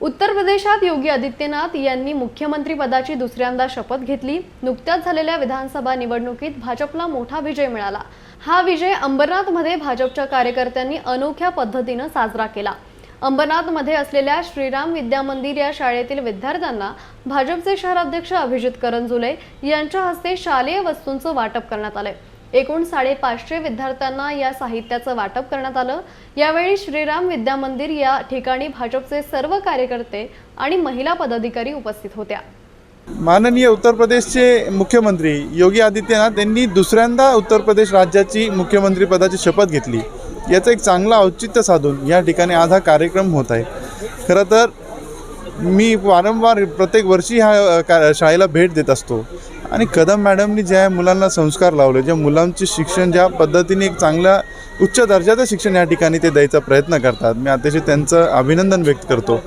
उत्तर प्रदेशात योगी आदित्यनाथ यांनी मुख्यमंत्री पदाची दुसऱ्यांदा शपथ घेतली। नुकत्याच झालेल्या विधानसभा निवडणुकीत भाजपला मोठा विजय मिळाला। हा विजय अंबरनाथमध्ये भाजपच्या कार्यकर्त्यांनी अनोख्या पद्धतीने साजरा केला। अंबरनाथमध्ये असलेल्या श्रीराम विद्या मंदिर या शाळेतील विद्यार्थ्यांना भाजपचे शहराध्यक्ष अभिजित करंजुले यांच्या हस्ते शालेय वस्तूंचं वाटप करण्यात आले। एकूण 550 विद्यार्थ्यांना या साहित्याचं वाटप करण्यात आलं। यावेळी श्रीराम विद्या मंदिर या ठिकाणी भाजपचे सर्व कार्यकर्ते आणि महिला पदाधिकारी उपस्थित होत्या। माननीय उत्तर प्रदेशचे मुख्यमंत्री योगी आदित्यनाथ यांनी दुसऱ्यांदा उत्तर प्रदेश राज्याची मुख्यमंत्री पदाची शपथ घेतली। याचं एक चांगलं औचित्य साधून या ठिकाणी आज हा कार्यक्रम होत आहे। खरं तर मी वारंवार प्रत्येक वर्षी ह्या शाळेला भेट देत असतो आणि कदम मॅडमनी ज्या मुलांना संस्कार लावले, ज्या मुलांचे शिक्षण ज्या पद्धतीने एक चांगल्या उच्च दर्जाचं शिक्षण या ठिकाणी ते द्यायचा प्रयत्न करतात, मी अतिशय त्यांचं अभिनंदन व्यक्त करतो।